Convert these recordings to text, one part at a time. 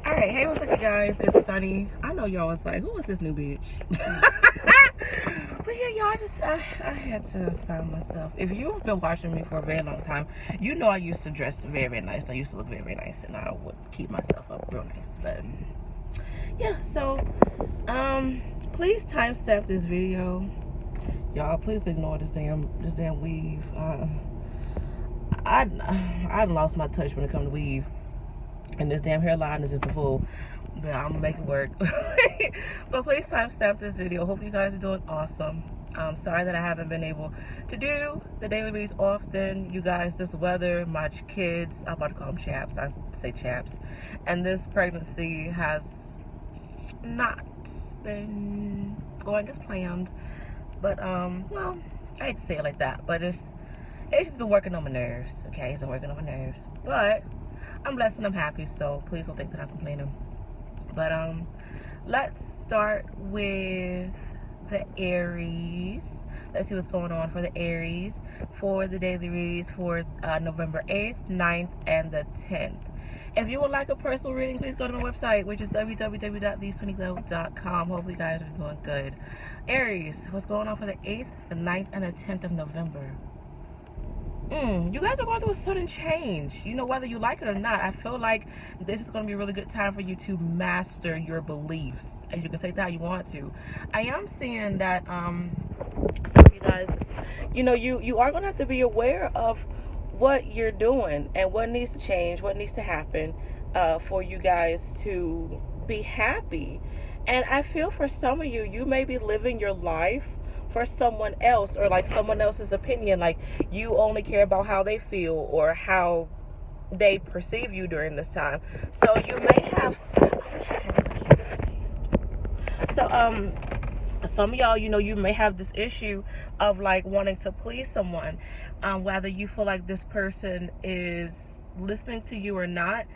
Alright, hey, what's up, you guys? It's Sunny. I know y'all was like, who is this new bitch? But yeah, y'all, I had to find myself. If you've been watching me for a very long time, you know I used to dress very, very nice. I used to look very, very nice, and I would keep myself up real nice. But yeah, so please timestamp this video. Y'all, please ignore this damn weave. I lost my touch when it comes to weave. And this damn hairline is just a fool. But I'm gonna make it work. But please timestamp this video. Hope you guys are doing awesome. I'm sorry that I haven't been able to do the daily reads often. You guys, this weather, my kids, I'm about to call them chaps. I say chaps. And this pregnancy has not been going as planned. But well, I hate to say it like that, but it's just been working on my nerves. Okay, it's been working on my nerves. But I'm blessed and I'm happy, so please don't think that I'm complaining. But let's start with the Aries. Let's see what's going on for the Aries for the daily reads for November 8th, 9th, and the 10th. If you would like a personal reading, please go to my website, which is www.thesunnyglow.com. Hopefully you guys are doing good. Aries, what's going on for the 8th, the 9th, and the 10th of November? You guys are going through a sudden change. You know, whether you like it or not, I feel like this is going to be a really good time for you to master your beliefs. And you can take that how you want to. I am seeing that some of you guys, you know, you are going to have to be aware of what you're doing and what needs to change, what needs to happen for you guys to be happy. And I feel for some of you, you may be living your life for someone else, or like someone else's opinion. Like you only care about how they feel or how they perceive you during this time. So you may have, I wish I had my keyboard stand. So some of y'all, you know, you may have this issue of like wanting to please someone, whether you feel like this person is listening to you or not.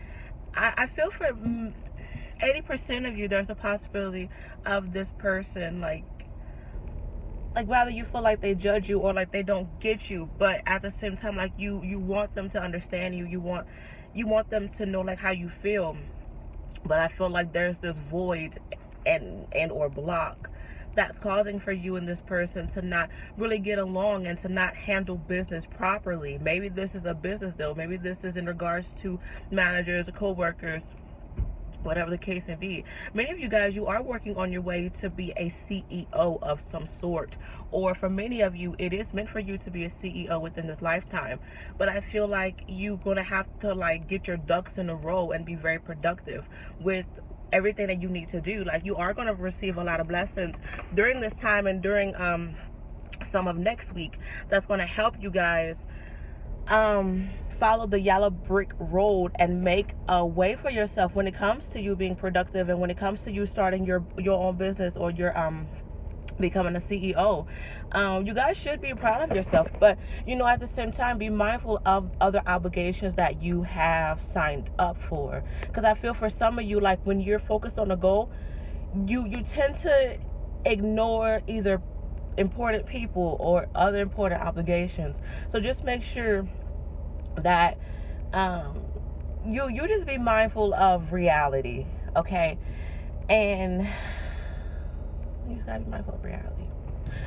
I feel for 80% of you, there's a possibility of this person like whether you feel like they judge you or like they don't get you, but at the same time, like you want them to understand you. You want them to know like how you feel. But I feel like there's this void and or block that's causing for you and this person to not really get along and to not handle business properly. Maybe this is a business deal. Maybe this is in regards to managers or co-workers, whatever the case may be. Many of you guys, you are working on your way to be a CEO of some sort, or for many of you, it is meant for you to be a CEO within this lifetime. But I feel like you're gonna have to like get your ducks in a row and be very productive with everything that you need to do. Like you are gonna receive a lot of blessings during this time and during some of next week that's gonna help you guys follow the yellow brick road and make a way for yourself when it comes to you being productive and when it comes to you starting your own business or your becoming a CEO. You guys should be proud of yourself, but you know, at the same time, be mindful of other obligations that you have signed up for. Because I feel for some of you, like when you're focused on a goal, you tend to ignore either important people or other important obligations. So just make sure that you just be mindful of reality, okay? And you just gotta be mindful of reality.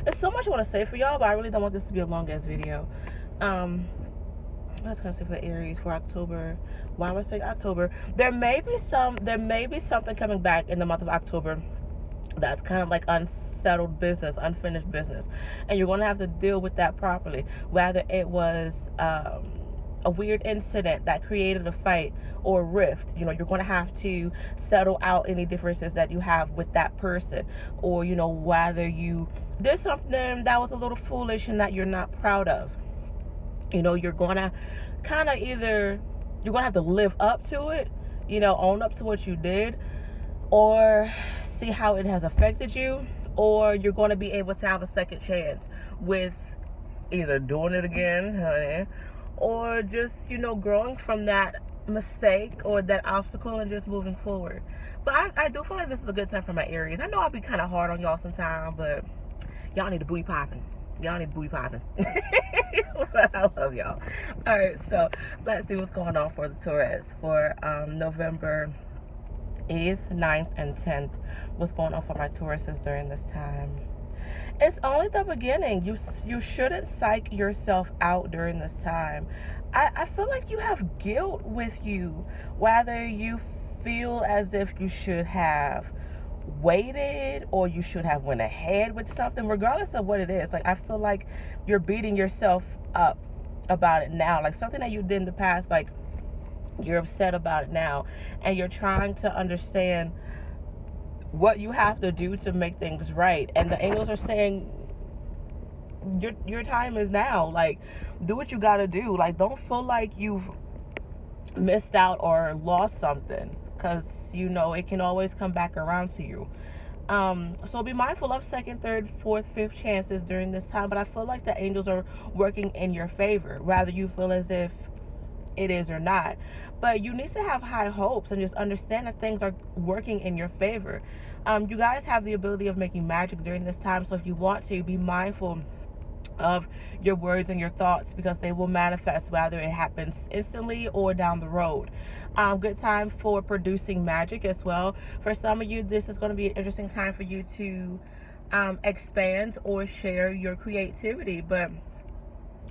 There's so much I want to say for y'all, but I really don't want this to be a long ass video. I was gonna say for the Aries for October. Why am I saying October? There may be something coming back in the month of October that's kind of like unsettled business, unfinished business, and you're gonna have to deal with that properly. Whether it was a weird incident that created a fight or a rift, you know, you're going to have to settle out any differences that you have with that person, or you know, whether you did something that was a little foolish and that you're not proud of. You know, you're going to kind of you're going to have to live up to it, you know, own up to what you did, or see how it has affected you, or you're going to be able to have a second chance with either doing it again, honey, or just, you know, growing from that mistake or that obstacle and just moving forward. But I do feel like this is a good time for my Aries. I know I'll be kind of hard on y'all sometimes, but y'all need to booty popping. Y'all need booty popping. But I love y'all. All right, so let's see what's going on for the Taurus for November 8th, 9th, and 10th. What's going on for my Tauruses during this time? It's only the beginning. You shouldn't psych yourself out during this time. I feel like you have guilt with you, whether you feel as if you should have waited or you should have went ahead with something, regardless of what it is. Like, I feel like you're beating yourself up about it now, like something that you did in the past. Like, you're upset about it now, and you're trying to understand what you have to do to make things right. And the angels are saying your time is now. Like, do what you got to do. Like, don't feel like you've missed out or lost something, because it can always come back around to you. So be mindful of second, third, fourth, fifth chances during this time. But I feel like the angels are working in your favor, rather you feel as if it is or not. But you need to have high hopes and just understand that things are working in your favor. You guys have the ability of making magic during this time, so if you want to, be mindful of your words and your thoughts, because they will manifest, whether it happens instantly or down the road. Good time for producing magic as well. For some of you, this is going to be an interesting time for you to expand or share your creativity. But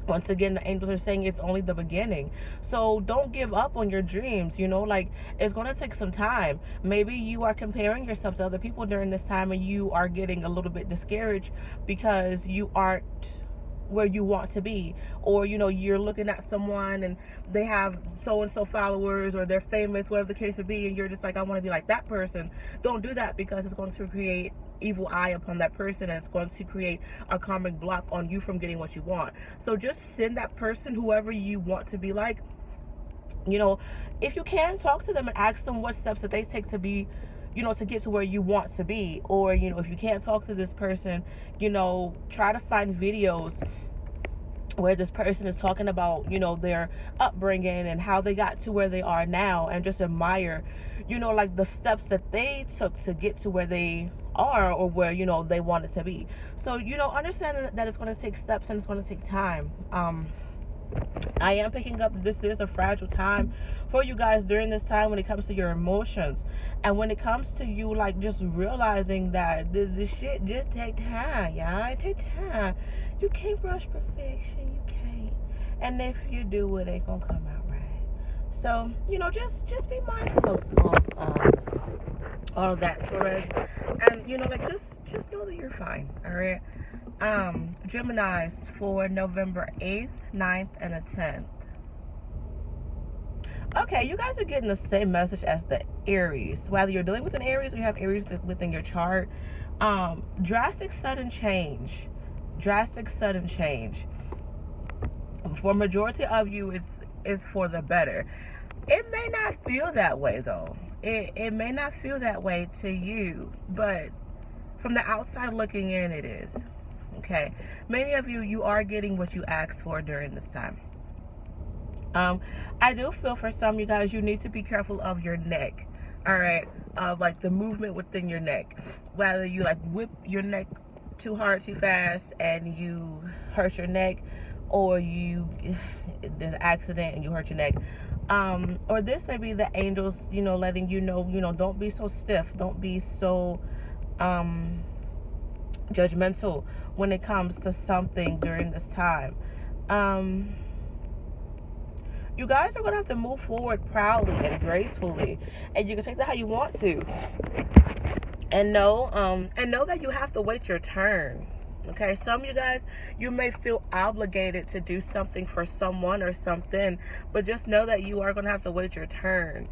once again, the angels are saying it's only the beginning. So don't give up on your dreams. Like, it's going to take some time. Maybe you are comparing yourself to other people during this time, and you are getting a little bit discouraged because you aren't where you want to be. Or you're looking at someone and they have so and so followers, or they're famous, whatever the case may be, and you're just like, I want to be like that person. Don't do that, because it's going to create evil eye upon that person, and it's going to create a karmic block on you from getting what you want. So just send that person, whoever you want to be like, if you can, talk to them and ask them what steps that they take to be, to get to where you want to be. Or if you can't talk to this person, try to find videos where this person is talking about their upbringing and how they got to where they are now, and just admire like the steps that they took to get to where they are, or where they want it to be. So understand that it's going to take steps and it's going to take time. I am picking up this is a fragile time for you guys during this time, when it comes to your emotions, and when it comes to you, like, just realizing that the shit just take time, y'all. It take time. You can't rush perfection. You can't. And if you do, it ain't gonna come out right. So just be mindful of all of that, Taurus. And just know that you're fine. All right. Geminis for November 8th, 9th, and the 10th. Okay, you guys are getting the same message as the Aries. Whether you're dealing with an Aries or you have Aries within your chart, drastic sudden change. For majority of you, is for the better. It may not feel that way, though. It may not feel that way to you, but from the outside looking in, it is. Okay, many of you are getting what you asked for during this time. I do feel for some of you guys, you need to be careful of your neck. All right, like the movement within your neck. Whether you like whip your neck too hard, too fast, and you hurt your neck, or there's an accident and you hurt your neck. Or this may be the angels, letting you know, don't be so stiff, don't be so judgmental when it comes to something during this time. You guys are going to have to move forward proudly and gracefully, and you can take that how you want to, and know that you have to wait your turn. Okay, some of you guys, you may feel obligated to do something for someone or something, but just know that you are going to have to wait your turn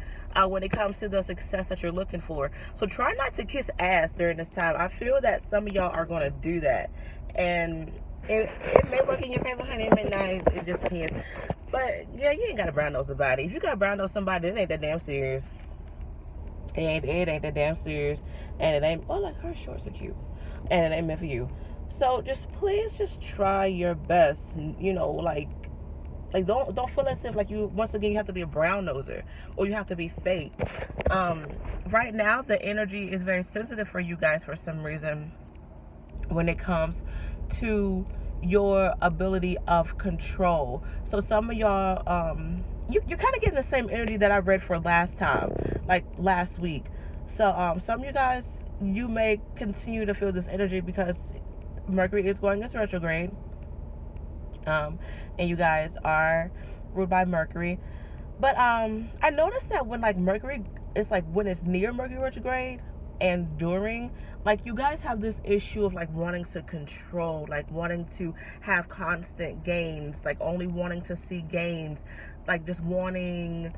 when it comes to the success that you're looking for. So try not to kiss ass during this time. I feel that some of y'all are going to do that, and it may work in your favor, honey. It may not. It just depends. But yeah, you ain't got to brown nose somebody. If you got to brown nose somebody, it ain't that damn serious. It ain't that damn serious, and it ain't. Oh, like, her shorts are cute, and it ain't meant for you. So please try your best. Like don't feel as if like you have to be a brown noser or you have to be fake. Right now the energy is very sensitive for you guys for some reason when it comes to your ability of control. So some of y'all, you're kind of getting the same energy that I read for last time, like last week. So some of you guys, you may continue to feel this energy because Mercury is going into retrograde, and you guys are ruled by Mercury. But I noticed that when like Mercury, it's like when it's near Mercury retrograde and during, like you guys have this issue of like wanting to control, like wanting to have constant gains, like only wanting to see gains, like just wanting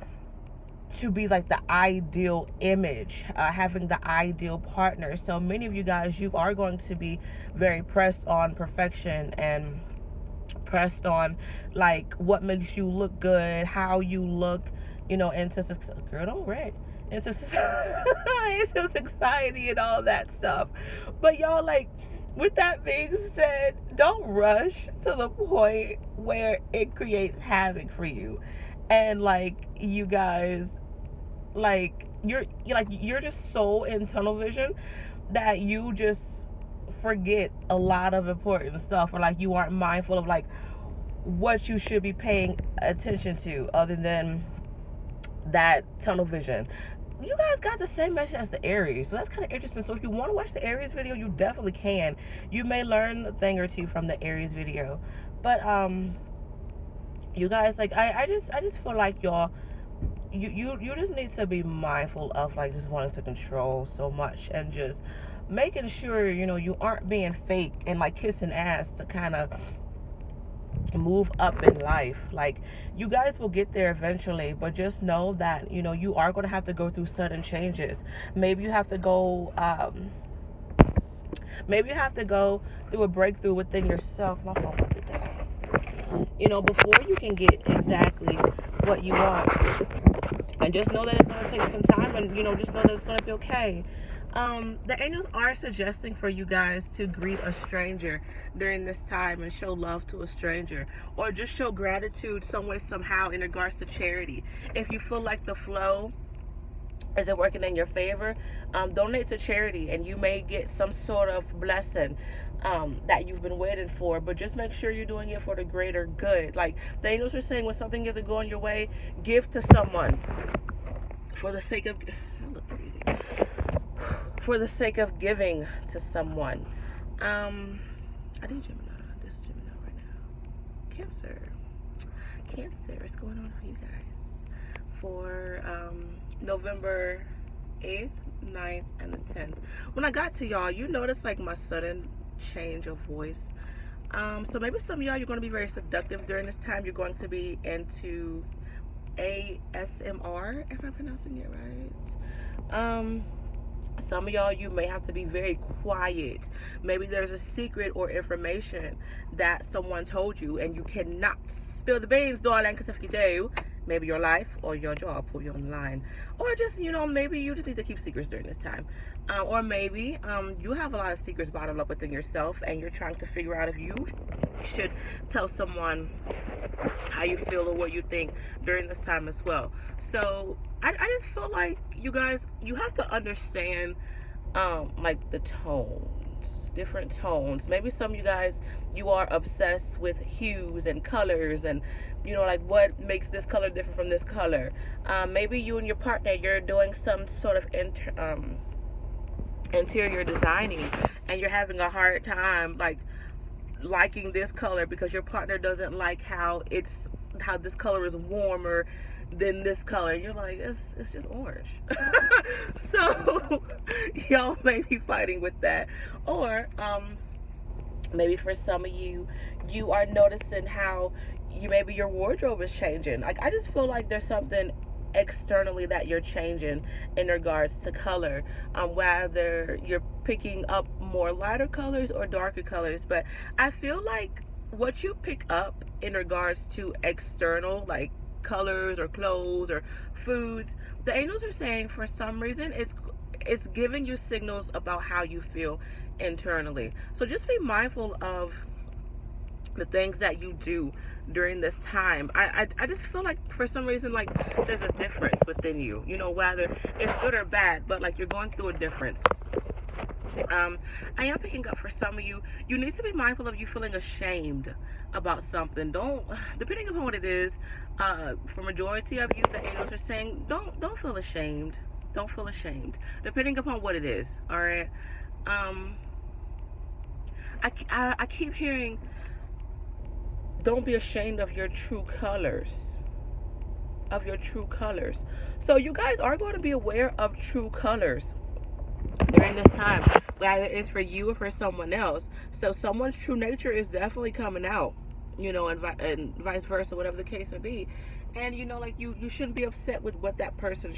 to be like the ideal image, having the ideal partner. So many of you guys, you are going to be very pressed on perfection and pressed on like what makes you look good, how you look, into success. Girl, don't wreck. Into society and all that stuff. But y'all, like, with that being said, don't rush to the point where it creates havoc for you. And like you guys, like you're just so in tunnel vision that you just forget a lot of important stuff, or like you aren't mindful of like what you should be paying attention to other than that tunnel vision. You guys got the same message as the Aries, so that's kind of interesting. So if you want to watch the Aries video, you definitely can. You may learn a thing or two from the Aries video. But you guys, like I just feel like y'all, you just need to be mindful of like just wanting to control so much and just making sure you aren't being fake and like kissing ass to kind of move up in life. Like you guys will get there eventually, but just know that you are going to have to go through sudden changes. Maybe you have to go through a breakthrough within yourself. My phone did that. Before you can get exactly what you want. And just know that it's going to take some time, and just know that it's going to be okay. The angels are suggesting for you guys to greet a stranger during this time and show love to a stranger, or just show gratitude some way, somehow, in regards to charity. If you feel like the flow isn't working in your favor, donate to charity, and you may get some sort of blessing that you've been waiting for. But just make sure you're doing it for the greater good. Like the angels are saying, when something isn't going your way, give to someone for the sake of, I look crazy, for the sake of giving to someone. I need Gemini. This Gemini right now. Cancer, what's going on for you guys for November 8th, 9th, and the 10th. When I got to y'all, you notice like my sudden change of voice. So maybe some of y'all, you're going to be very seductive during this time. You're going to be into ASMR, if I'm pronouncing it right. Some of y'all, you may have to be very quiet. Maybe there's a secret or information that someone told you and you cannot spill the beans, darling, because if you do, maybe your life or your job put you on the line. Or just, maybe you just need to keep secrets during this time. Or maybe you have a lot of secrets bottled up within yourself and you're trying to figure out if you should tell someone how you feel or what you think during this time as well. So I just feel like you guys, you have to understand like the tones, different tones. Maybe some of you guys, you are obsessed with hues and colors and like what makes this color different from this color. Maybe you and your partner, you're doing some sort of interior designing and you're having a hard time like liking this color because your partner doesn't like how this color is warmer than this color. You're like, it's just orange. So y'all may be fighting with that. Or maybe for some of you, you are noticing how maybe your wardrobe is changing. Like I just feel like there's something externally that you're changing in regards to color, whether you're picking up more lighter colors or darker colors. But I feel like what you pick up in regards to external, like colors or clothes or foods, the angels are saying for some reason it's giving you signals about how you feel internally. So just be mindful of the things that you do during this time. I just feel like for some reason like there's a difference within you, whether it's good or bad, but like you're going through a difference. I am picking up for some of you, you need to be mindful of you feeling ashamed about something. Don't, depending upon what it is, for majority of you, the angels are saying don't feel ashamed. Don't feel ashamed, depending upon what it is. All right. I keep hearing, don't be ashamed of your true colors. Of your true colors. So you guys are going to be aware of true colors during this time, whether it's for you or for someone else. So someone's true nature is definitely coming out, and vice versa, whatever the case may be. And like you shouldn't be upset with what that person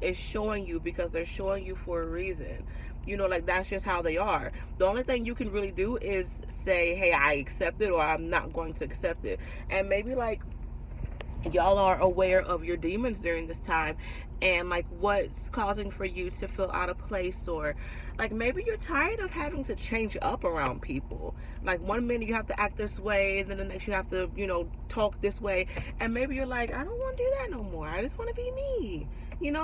is showing you, because they're showing you for a reason. Like that's just how they are. The only thing you can really do is say, hey, I accept it, or I'm not going to accept it. And maybe like y'all are aware of your demons during this time, and like what's causing for you to feel out of place, or like maybe you're tired of having to change up around people. Like one minute you have to act this way, and then the next you have to talk this way, and maybe you're like, I don't want to do that no more, I just want to be me.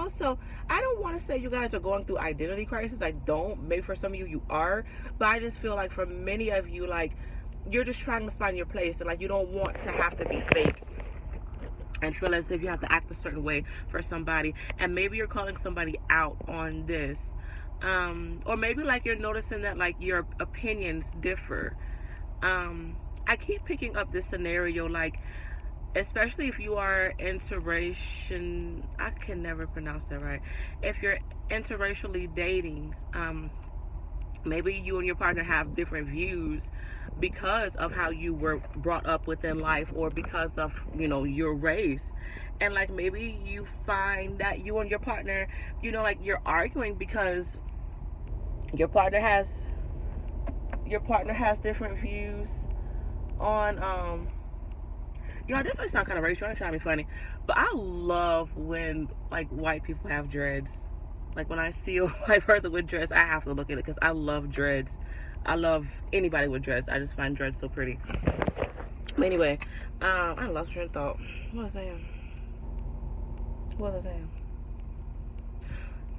So I don't want to say you guys are going through identity crisis. I don't. Maybe for some of you are, but I just feel like for many of you, like you're just trying to find your place, and like you don't want to have to be fake and feel as if you have to act a certain way for somebody. And maybe you're calling somebody out on this, or maybe like you're noticing that like your opinions differ. I keep picking up this scenario, like especially if you are interration, I can never pronounce that right. If you're interracially dating, maybe you and your partner have different views because of how you were brought up within life, or because of your race. And like maybe you find that you and your partner, like you're arguing because your partner has different views on this might sound kind of racial, I'm trying to be funny, but I love when like white people have dreads. Like when I see a white person with dreads, I have to look at it, because I love dreads. I love anybody with dreads. I just find dreads so pretty. But anyway, I lost train of thought. What was I saying?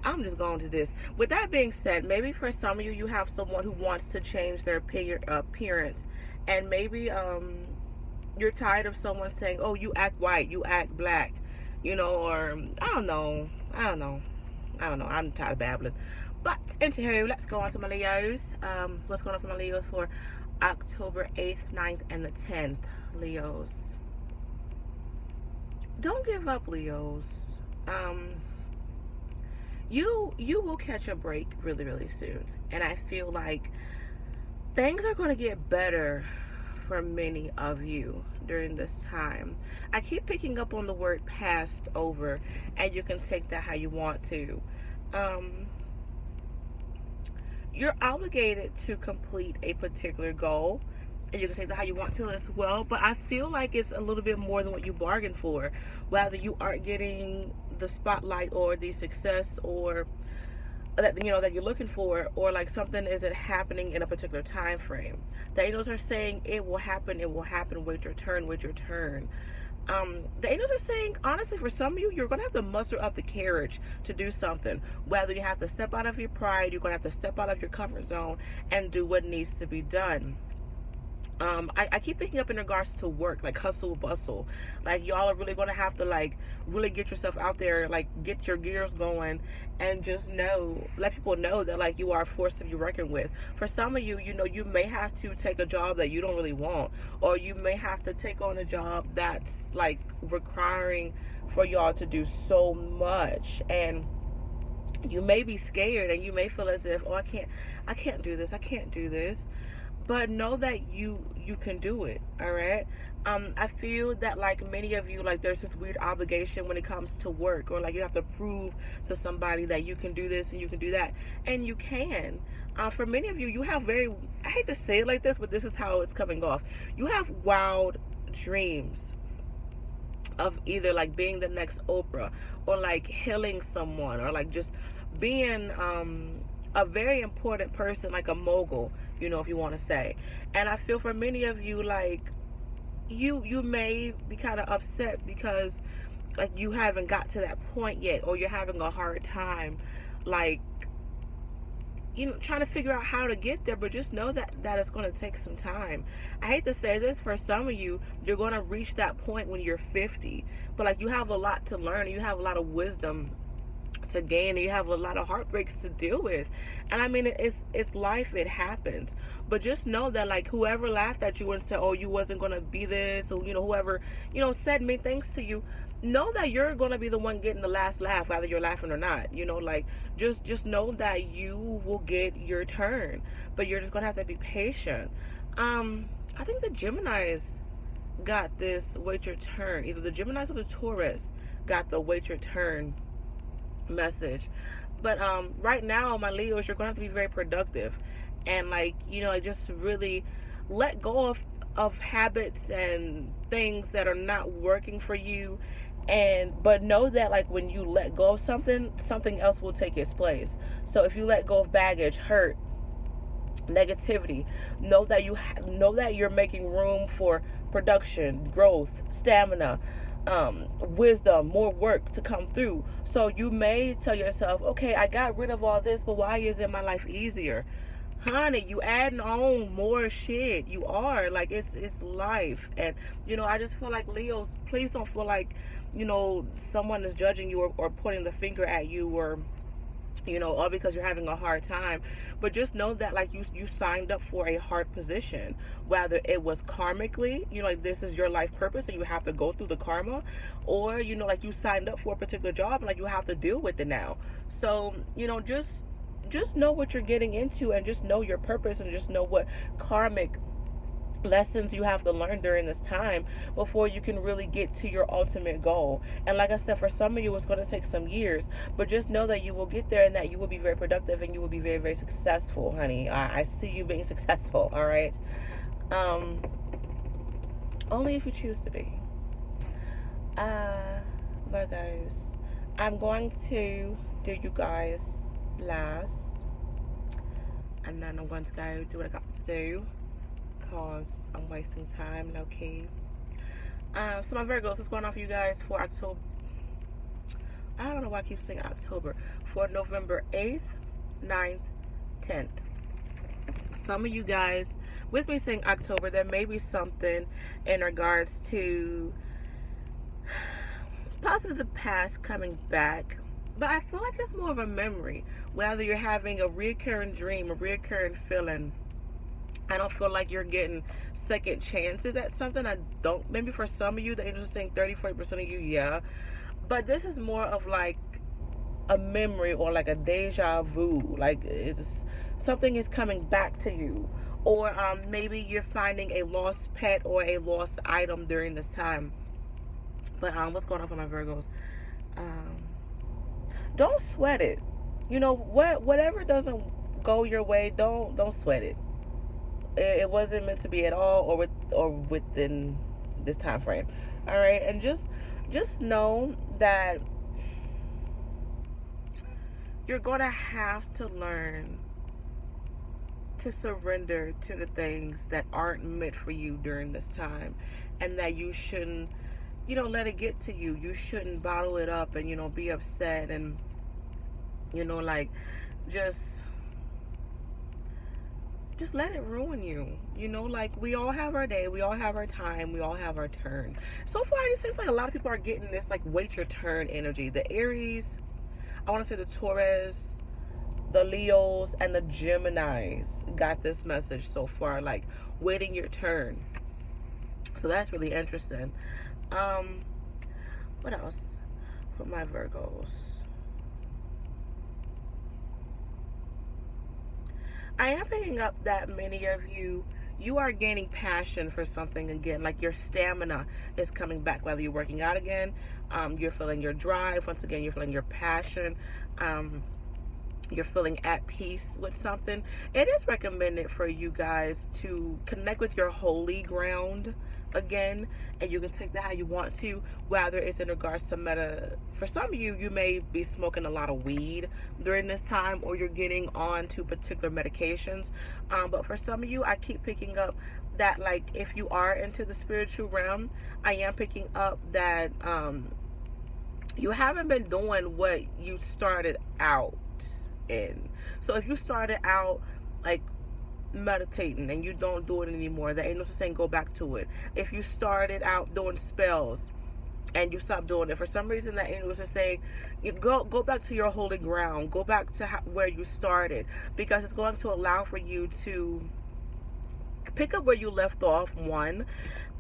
I'm just going to this. With that being said, maybe for some of you, you have someone who wants to change their appearance, and maybe you're tired of someone saying, oh, you act white, you act black, or I don't know. I'm tired of babbling. But anywho, let's go on to my Leos. What's going on for my Leos for October 8th, 9th, and the 10th? Leos, don't give up, Leos. You will catch a break really, really soon. And I feel like things are going to get better for many of you during this time. I keep picking up on the word passed over, and you can take that how you want to. You're obligated to complete a particular goal, and you can take that how you want to as well, but I feel like it's a little bit more than what you bargained for. Whether you aren't getting the spotlight or the success, or that that you're looking for, or like something isn't happening in a particular time frame. The angels are saying it will happen, wait your turn. The angels are saying, honestly, for some of you, you're gonna have to muster up the courage to do something. Whether you have to step out of your pride, you're gonna have to step out of your comfort zone and do what needs to be done. I keep picking up in regards to work, like hustle bustle. Like y'all are really gonna have to like really get yourself out there, like get your gears going, and just let people know that like you are a force to be reckoned with. For some of you, you may have to take a job that you don't really want, or you may have to take on a job that's like requiring for y'all to do so much, and you may be scared, and you may feel as if, oh, I can't do this. But know that you can do it. All right. I feel that like many of you, like there's this weird obligation when it comes to work, or like you have to prove to somebody that you can do this and you can do that, and you can. For many of you, you have I hate to say it like this, but this is how it's coming off. You have wild dreams of either like being the next Oprah, or like healing someone, or like just being a very important person, like a mogul, if you want to say. And I feel for many of you, like you may be kind of upset because like you haven't got to that point yet, or you're having a hard time like trying to figure out how to get there, but just know that it's going to take some time. I hate to say this, for some of you, you're going to reach that point when you're 50, but like, you have a lot to learn, you have a lot of wisdom to gain, and you have a lot of heartbreaks to deal with. And I mean, it's life, it happens. But just know that, like, whoever laughed at you and said, oh, you wasn't gonna be this, or whoever said mean things to you, know that you're gonna be the one getting the last laugh, whether you're laughing or not. Like, just know that you will get your turn, but you're just gonna have to be patient. I think the Geminis got this wait your turn. Either the Geminis or the Taurus got the wait your turn message. But right now, my Leos, you're gonna have to be very productive, and like, just really let go of habits and things that are not working for you. But know that, like, when you let go of something else will take its place. So if you let go of baggage, hurt, negativity, know that you're making room for production, growth, stamina, wisdom, more work to come through. So you may tell yourself, okay, I got rid of all this, but why isn't my life easier? Honey, you adding on more shit. You are, like, it's life. And I just feel like, Leos, please don't feel like someone is judging you, or pointing the finger at you, or all because you're having a hard time. But just know that, like, you signed up for a hard position, whether it was karmically, like, this is your life purpose and you have to go through the karma, or like, you signed up for a particular job and, like, you have to deal with it now. So just know what you're getting into, and just know your purpose, and just know what karmic lessons you have to learn during this time before you can really get to your ultimate goal. And like I said, for some of you, it's going to take some years, but just know that you will get there, and that you will be very productive, and you will be very, very successful, honey. I see you being successful. All right. Only if you choose to be. Virgos, I'm going to do you guys last, and then I'm going to go do what I got to do, because I'm wasting time, low-key. So my Virgos, what's going on for you guys for October? I don't know why I keep saying October. For November 8th, 9th, 10th. Some of you guys, with me saying October, there may be something in regards to possibly the past coming back. But I feel like it's more of a memory. Whether you're having a recurring dream, a recurring feeling, I don't feel like you're getting second chances at something. I don't. Maybe for some of you, the angels are saying 30-40% of you, yeah. But this is more of like a memory, or like a deja vu. Like, it's something is coming back to you. Or maybe you're finding a lost pet or a lost item during this time. But what's going on for my Virgos? Don't sweat it. Whatever doesn't go your way, don't sweat it. It wasn't meant to be at all, or within this time frame. All right, and just know that you're gonna have to learn to surrender to the things that aren't meant for you during this time, and that you shouldn't let it get to you. You shouldn't bottle it up and be upset, and like, just let it ruin you. Like, we all have our day, we all have our time, we all have our turn. So far, it seems like a lot of people are getting this, like, wait your turn energy. The Aries, I want to say the Taurus, the Leos, and the Geminis got this message so far, like, waiting your turn. So that's really interesting. What else for my Virgos? I am picking up that many of you are gaining passion for something again. Like, your stamina is coming back, whether you're working out again, you're feeling your drive. Once again, you're feeling your passion. You're feeling at peace with something. It is recommended for you guys to connect with your holy ground again, and you can take that how you want to, whether it's in regards to for some of you, you may be smoking a lot of weed during this time, or you're getting on to particular medications, but for some of you, I keep picking up that, like, if you are into the spiritual realm, I am picking up that you haven't been doing what you started out in. So if you started out like meditating and you don't do it anymore, the angels are saying go back to it. If you started out doing spells and you stop doing it, for some reason the angels are saying you go back to your holy ground, go back to where you started, because it's going to allow for you to pick up where you left off, one,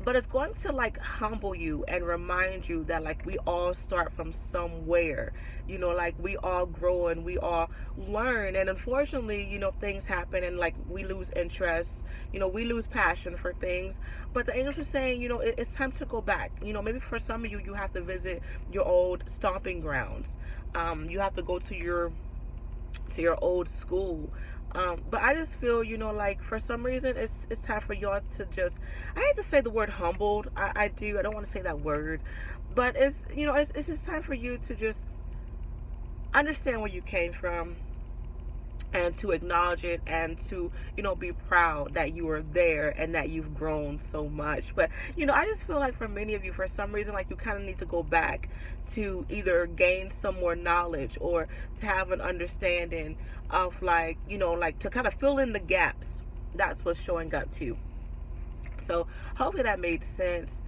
but it's going to like humble you and remind you that like we all start from somewhere, you know, like we all grow and we all learn, and unfortunately, you know, things happen and like we lose interest, you know, we lose passion for things. But the angels are saying, you know, it's time to go back. You know, maybe for some of you, you have to visit your old stomping grounds. You have to go to your old school. But I just feel, you know, like for some reason it's time for y'all to just, I hate to say the word humbled, I don't want to say that word, but it's, you know, it's just time for you to just understand where you came from and to acknowledge it and to, you know, be proud that you were there and that you've grown so much. But, you know, I just feel like for many of you, for some reason, like you kind of need to go back to either gain some more knowledge or to have an understanding of, like, you know, like to kind of fill in the gaps. That's what's showing up too. So hopefully that made sense.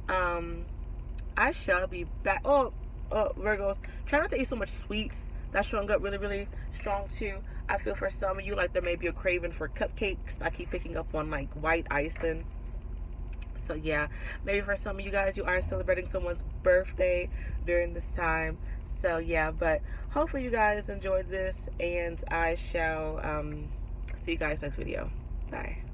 I shall be back. Virgos, try not to eat so much sweets. That's showing up really, really strong too. I feel for some of you like there may be a craving for cupcakes. I keep picking up on like white icing. So yeah, maybe for some of you guys, you are celebrating someone's birthday during this time. So yeah, but hopefully you guys enjoyed this, and I shall see you guys next video. Bye.